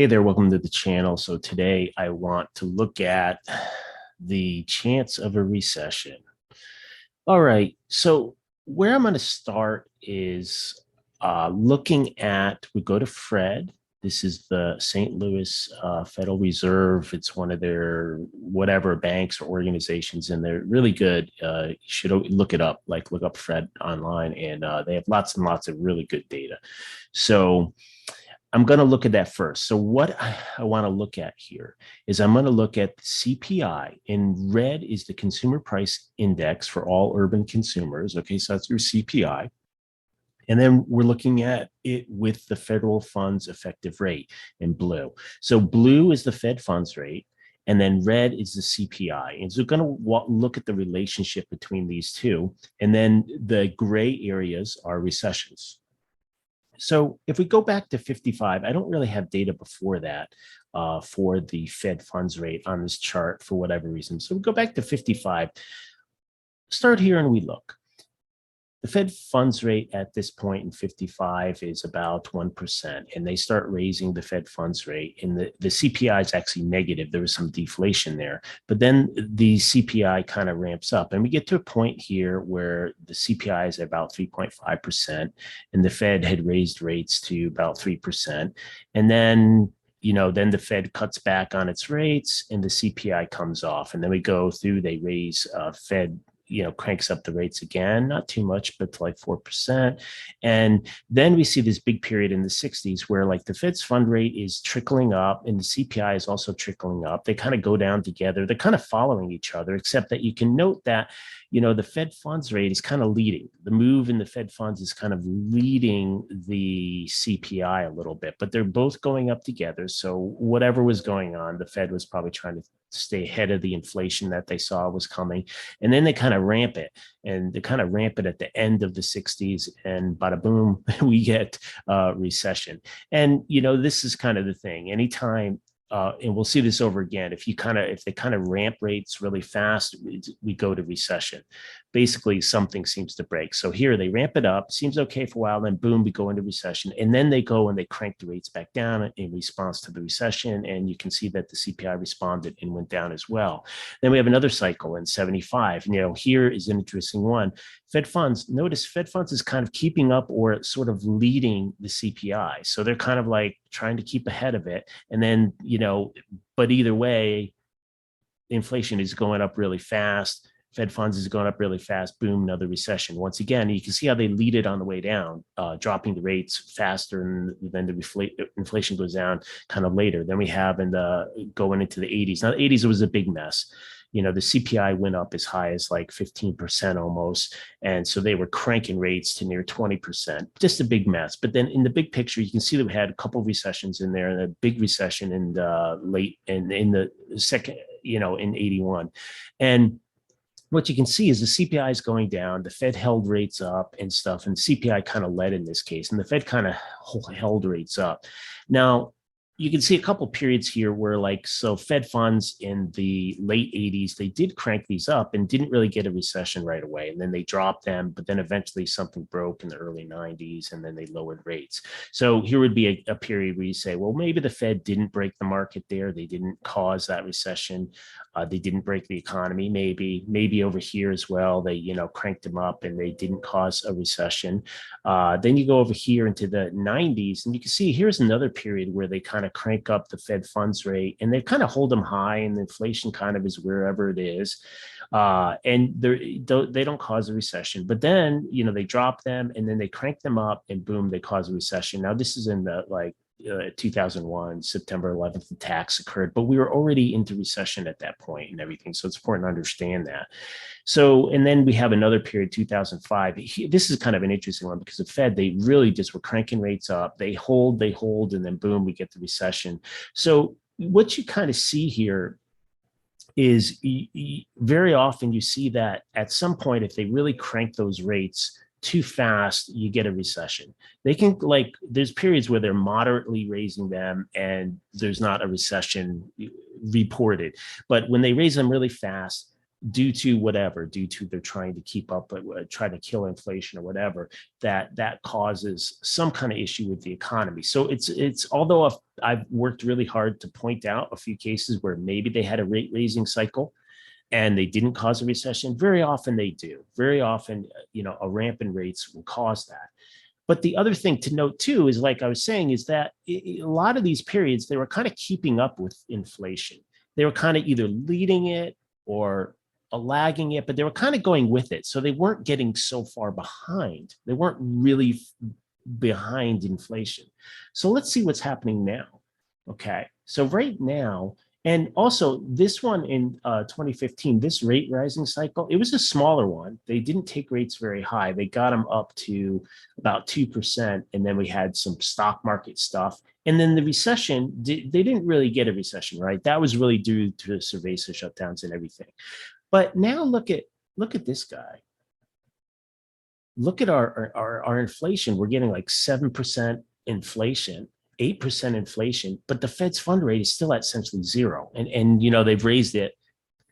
Hey there, welcome to the channel. So today I want to look at the chance of a recession. All right, so where I'm going to start is looking at, we go to Fred. This is the St. Louis Federal Reserve. It's one of their whatever banks or organizations, and they're really good. You should look it up, like look up Fred online, and they have lots and lots of really good data. So I'm going to look at that first. So what I want to look at here is I'm going to look at the CPI. In red is the consumer price index for all urban consumers. Okay, so that's your CPI. And then we're looking at it with the federal funds effective rate in blue. So blue is the Fed funds rate, and then red is the CPI. And so we're going to look at the relationship between these two. And then the gray areas are recessions. So if we go back to 55, I don't really have data before that for the Fed funds rate on this chart for whatever reason. So we go back to 55, start here and we look. The Fed funds rate at this point in 55 is about 1%, and they start raising the Fed funds rate, and the CPI is actually negative. There was some deflation there, but then the CPI kind of ramps up, and we get to a point here where the CPI is at about 3.5%, and the Fed had raised rates to about 3%, and then then the Fed cuts back on its rates and the CPI comes off. And then we go through, they raise Fed cranks up the rates again, not too much, but to like 4%. And then we see this big period in the 60s where like the Fed's fund rate is trickling up and the CPI is also trickling up. They kind of go down together. They're kind of following each other, except that you can note that, the Fed funds rate is kind of leading. The move in the Fed funds is kind of leading the CPI a little bit, but they're both going up together. So whatever was going on, the Fed was probably trying to stay ahead of the inflation that they saw was coming. And then they kind of ramp it, and they kind of ramp it at the end of the 60s, and bada boom, we get recession. And, this is kind of the thing. Anytime, and we'll see this over again, if they kind of ramp rates really fast, we go to recession. Basically, something seems to break. So here they ramp it up, seems okay for a while, then boom, we go into recession. And then they go and they crank the rates back down in response to the recession. And you can see that the CPI responded and went down as well. Then we have another cycle in 75. Here is an interesting one. Fed funds, notice Fed funds is kind of keeping up or sort of leading the CPI. So they're kind of like trying to keep ahead of it. And then, but either way, inflation is going up really fast. Fed funds is going up really fast. Boom, another recession. Once again, you can see how they lead it on the way down, dropping the rates faster, and then the inflation goes down kind of later. Then we have going into the 80s. Now, the 80s, it was a big mess. The CPI went up as high as like 15% almost. And so they were cranking rates to near 20%, just a big mess. But then in the big picture, you can see that we had a couple of recessions in there, and a big recession in the in the second, in 81. And what you can see is the CPI is going down, the Fed held rates up and stuff, and CPI kind of led in this case, and the Fed kind of held rates up. Now, you can see a couple periods here where so Fed funds in the late 80s, they did crank these up and didn't really get a recession right away. And then they dropped them, but then eventually something broke in the early 90s, and then they lowered rates. So here would be a period where you say, well, maybe the Fed didn't break the market there. They didn't cause that recession. They didn't break the economy. Maybe over here as well, they, cranked them up and they didn't cause a recession. Then you go over here into the 90s, and you can see here's another period where they kind of crank up the Fed funds rate, and they kind of hold them high, and the inflation kind of is wherever it is, and they don't cause a recession. But then they drop them, and then they crank them up, and boom, they cause a recession. Now this is in the 2001, September 11th, the attacks occurred, but we were already into recession at that point and everything. So it's important to understand that. So, and then we have another period, 2005. This is kind of an interesting one because the Fed, they really just were cranking rates up. They hold, and then boom, we get the recession. So what you kind of see here is very often you see that at some point, if they really crank those rates too fast, you get a recession. They can there's periods where they're moderately raising them and there's not a recession reported. But when they raise them really fast, due to whatever, due to they're trying to keep up, trying to kill inflation or whatever, that causes some kind of issue with the economy. So it's although I've worked really hard to point out a few cases where maybe they had a rate raising cycle and they didn't cause a recession. Very often they do. Very often, a ramp in rates will cause that. But the other thing to note too is, like I was saying, is that a lot of these periods, they were kind of keeping up with inflation. They were kind of either leading it or lagging it, but they were kind of going with it. So they weren't getting so far behind. They weren't really behind inflation. So let's see what's happening now. Okay. So right now, and also this one in 2015, this rate rising cycle, it was a smaller one. They didn't take rates very high. They got them up to about 2%. And then we had some stock market stuff. And then the recession, they didn't really get a recession, right? That was really due to Cerveza shutdowns and everything. But now look at this guy. Look at our inflation. We're getting like 7% inflation, 8% inflation, but the Fed's fund rate is still at essentially zero. And they've raised it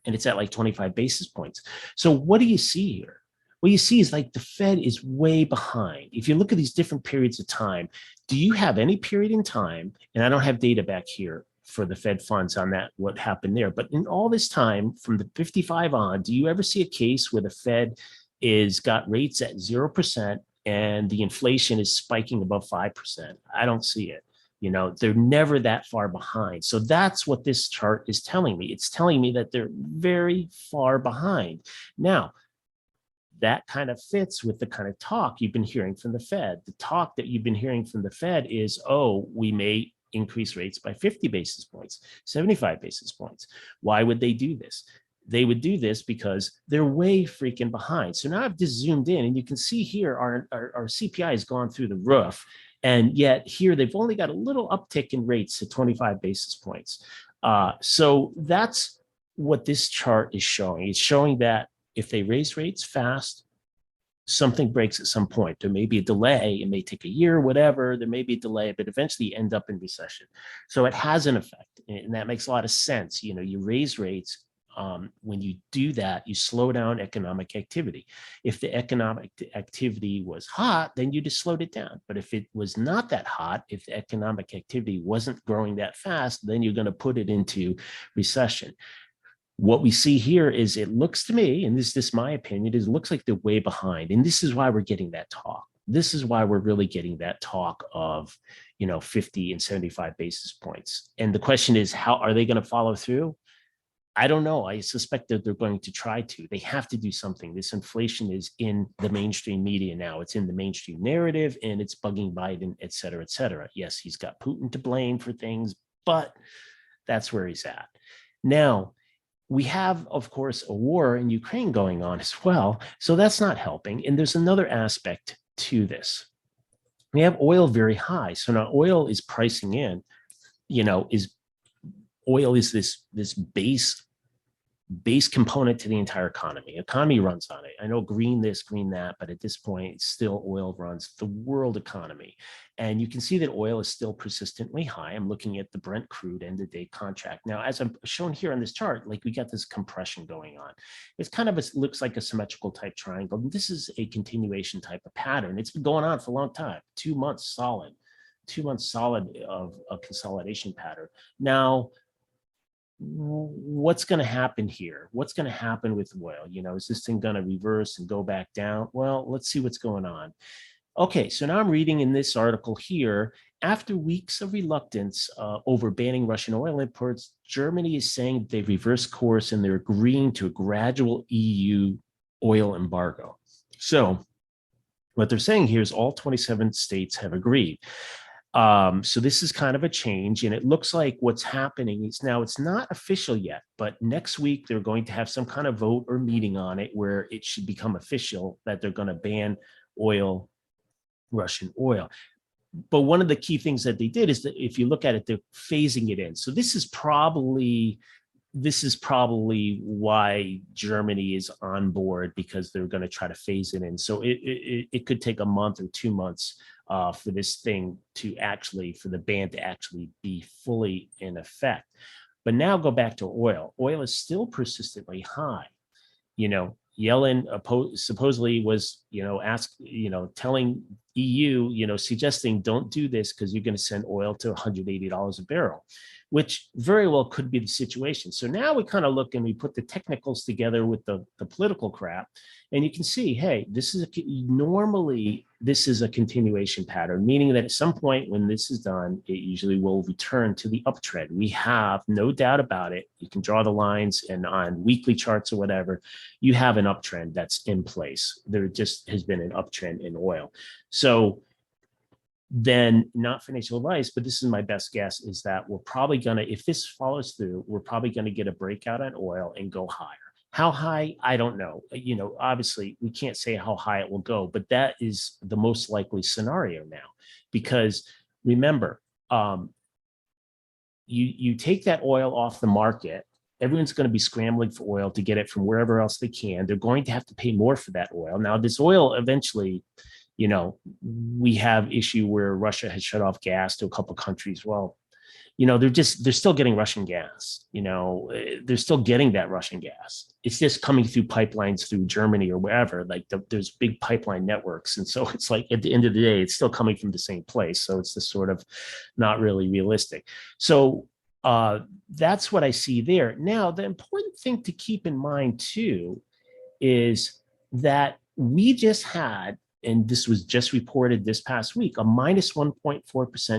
and it's at like 25 basis points. So what do you see here? What you see is like the Fed is way behind. If you look at these different periods of time, do you have any period in time, and I don't have data back here for the Fed funds on that, what happened there, but in all this time from the 55 on, do you ever see a case where the Fed is got rates at 0% and the inflation is spiking above 5%? I don't see it. They're never that far behind. So that's what this chart is telling me. It's telling me that they're very far behind. Now, that kind of fits with the kind of talk you've been hearing from the Fed. The talk that you've been hearing from the Fed is, oh, we may increase rates by 50 basis points, 75 basis points. Why would they do this? They would do this because they're way freaking behind. So now I've just zoomed in and you can see here our CPI has gone through the roof. And yet here they've only got a little uptick in rates to 25 basis points. So that's what this chart is showing. It's showing that if they raise rates fast, something breaks at some point. There may be a delay. It may take a year, whatever. There may be a delay, but eventually you end up in recession. So it has an effect. And that makes a lot of sense. You raise rates. When you do that, you slow down economic activity. If the economic activity was hot, then you just slowed it down. But if it was not that hot, if the economic activity wasn't growing that fast, then you're going to put it into recession. What we see here is, it looks to me, and this is my opinion, it looks like they're way behind. And this is why we're getting that talk. This is why we're really getting that talk of, 50 and 75 basis points. And the question is, how are they going to follow through? I don't know. I suspect that they're going to try to. They have to do something. This inflation is in the mainstream media now. It's in the mainstream narrative and it's bugging Biden, et cetera, et cetera. Yes, he's got Putin to blame for things, but that's where he's at. Now, we have, of course, a war in Ukraine going on as well. So that's not helping. And there's another aspect to this. We have oil very high. So now oil is pricing in, oil is this base component to the entire economy. Economy runs on it. I know green this, green that, but at this point, still oil runs the world economy. And you can see that oil is still persistently high. I'm looking at the Brent crude end of day contract. Now, as I'm shown here on this chart, like we got this compression going on. It's kind of looks like a symmetrical type triangle. This is a continuation type of pattern. It's been going on for a long time, 2 months solid. 2 months solid of a consolidation pattern. Now, what's going to happen here? What's going to happen with oil? Is this thing going to reverse and go back down? Well, let's see what's going on. Okay, so now I'm reading in this article here, after weeks of reluctance over banning Russian oil imports, Germany is saying they reversed course and they're agreeing to a gradual EU oil embargo. So what they're saying here is all 27 states have agreed. So this is kind of a change, and it looks like what's happening is now it's not official yet, but next week they're going to have some kind of vote or meeting on it where it should become official that they're going to ban Russian oil. But one of the key things that they did is that if you look at it, they're phasing it in. So this is probably why Germany is on board, because they're going to try to phase it in. So it could take a month or 2 months for this thing to for the ban to actually be fully in effect. But now go back to oil. Oil is still persistently high. Yellen supposedly was, telling EU, suggesting don't do this because you're going to send oil to $180 a barrel, which very well could be the situation. So now we kind of look and we put the technicals together with the political crap, and you can see, hey, normally this is a continuation pattern, meaning that at some point when this is done, it usually will return to the uptrend. We have no doubt about it. You can draw the lines, and on weekly charts or whatever, you have an uptrend that's in place. There just has been an uptrend in oil. So then, not financial advice, but this is my best guess, is that we're probably going to, if this follows through, we're probably going to get a breakout on oil and go higher. How high? I don't know. Obviously we can't say how high it will go, but that is the most likely scenario now, because remember, you take that oil off the market, everyone's going to be scrambling for oil to get it from wherever else they can. They're going to have to pay more for that oil. Now, this oil eventually, we have issue where Russia has shut off gas to a couple of countries. Well, they're still getting Russian gas. They're still getting that Russian gas. It's just coming through pipelines through Germany or wherever. Like there's big pipeline networks, and so it's like at the end of the day, it's still coming from the same place. So it's just sort of not really realistic. So that's what I see there. Now, the important thing to keep in mind too is that we just had, and this was just reported this past week, a minus 1.4%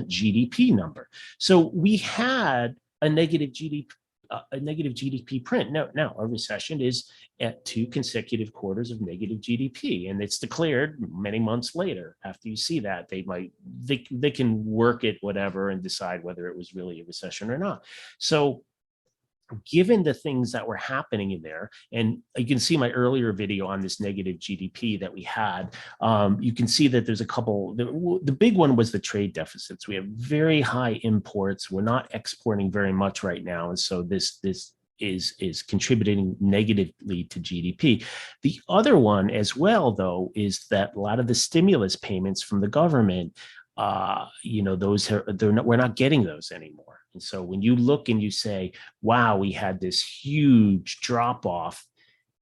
GDP number. So we had a negative GDP print. Now a recession is at 2 consecutive quarters of negative GDP, and it's declared many months later. After you see that, they can work it whatever and decide whether it was really a recession or not. So given the things that were happening in there, and you can see my earlier video on this negative GDP that we had, you can see that there's a couple. The big one was the trade deficits. We have very high imports. We're not exporting very much right now, and so this is contributing negatively to GDP. The other one as well, though, is that a lot of the stimulus payments from the government, we're not getting those anymore. And so when you look and you say, wow, we had this huge drop off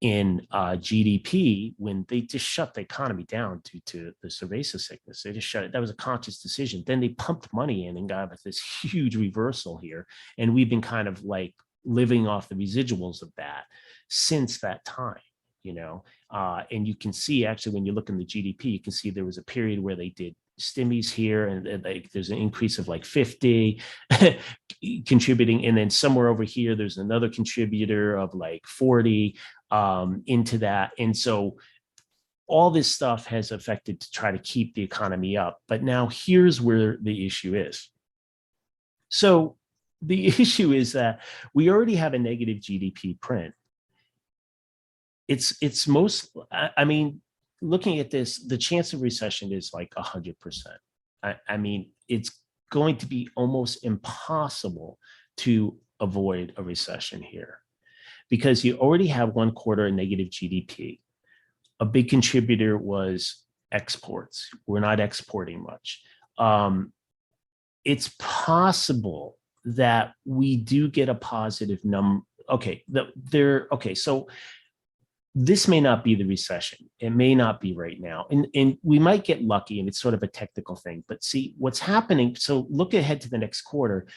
in GDP when they just shut the economy down due to the cerveza sickness. They just shut it. That was a conscious decision. Then they pumped money in and got this huge reversal here. And we've been kind of like living off the residuals of that since that time. And you can see actually when you look in the GDP, you can see there was a period where they did stimmies here, and like there's an increase of like 50 contributing, and then somewhere over here there's another contributor of like 40 into that. And so all this stuff has affected to try to keep the economy up. But now here's where the issue is. So the issue is that we already have a negative GDP print. It's most, I mean, looking at this, the chance of recession is like 100%. I mean, it's going to be almost impossible to avoid a recession here because you already have 1 quarter of negative GDP. A big contributor was exports. We're not exporting much. It's possible that we do get a positive number. Okay, so this may not be the recession. It may not be right now. And we might get lucky, and it's sort of a technical thing. But see what's happening. So look ahead to the next quarter.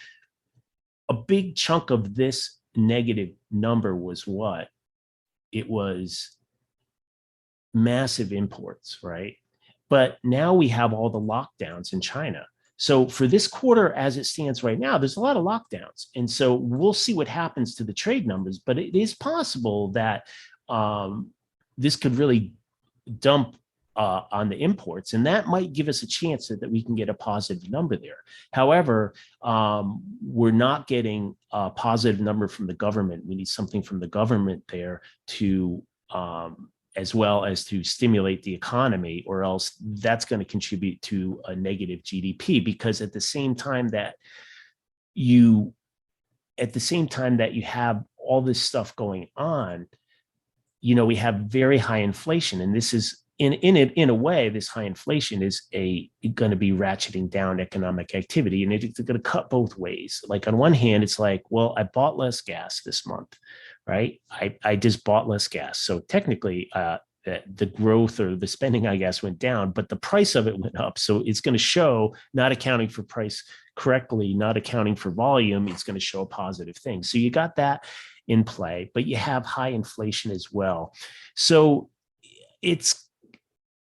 A big chunk of this negative number was what? It was massive imports, right? But now we have all the lockdowns in China. So for this quarter, as it stands right now, there's a lot of lockdowns. And so we'll see what happens to the trade numbers. But it is possible that this could really dump on the imports, and that might give us a chance that we can get a positive number there. However, we're not getting a positive number from the government. We need something from the government there to, as well as to stimulate the economy, or else that's going to contribute to a negative GDP. Because at the same time that you have all this stuff going on, we have very high inflation, and this is in a way, this high inflation is going to be ratcheting down economic activity, and it's going to cut both ways. Like on one hand, it's like, well, I bought less gas this month, right? I just bought less gas, so technically, the growth or the spending, I guess, went down, but the price of it went up. So it's going to show, not accounting for price correctly, not accounting for volume, it's going to show a positive thing. So you got that in play, but you have high inflation as well. So it's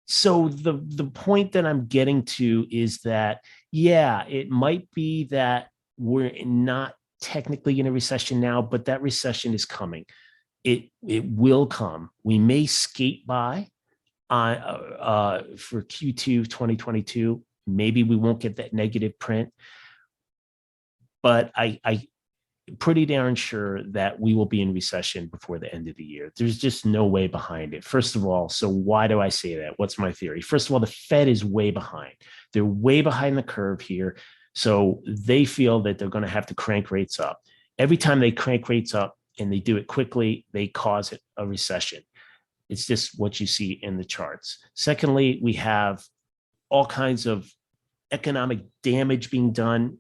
so the point that I'm getting to is that, yeah, it might be that we're not technically in a recession now, but that recession is coming. It will come. We may skate by for Q2 2022. Maybe we won't get that negative print, but I pretty darn sure that we will be in recession before the end of the year. There's just no way behind it. First of all, so why do I say that? What's my theory? First of all, the Fed is way behind. They're way behind the curve here. So they feel that they're going to have to crank rates up. Every time they crank rates up and they do it quickly, they cause a recession. It's just what you see in the charts. Secondly, we have all kinds of economic damage being done,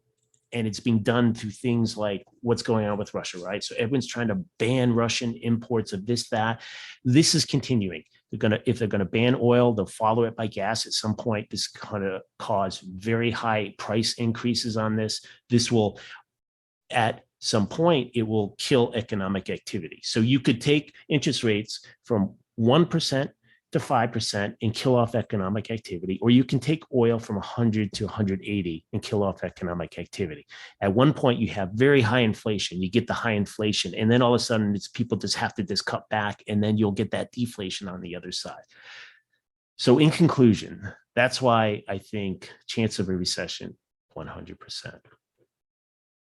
and it's being done through things like what's going on with Russia, right? So everyone's trying to ban Russian imports of this, that. This is continuing. If they're gonna ban oil, they'll follow it by gas at some point. This is gonna cause very high price increases on this. This will, at some point, it will kill economic activity. So you could take interest rates from 1% to 5% and kill off economic activity, or you can take oil from 100 to 180 and kill off economic activity. At one point, you have very high inflation. You get the high inflation, and then all of a sudden, it's people just have to just cut back, and then you'll get that deflation on the other side. So in conclusion, that's why I think chance of a recession, 100%.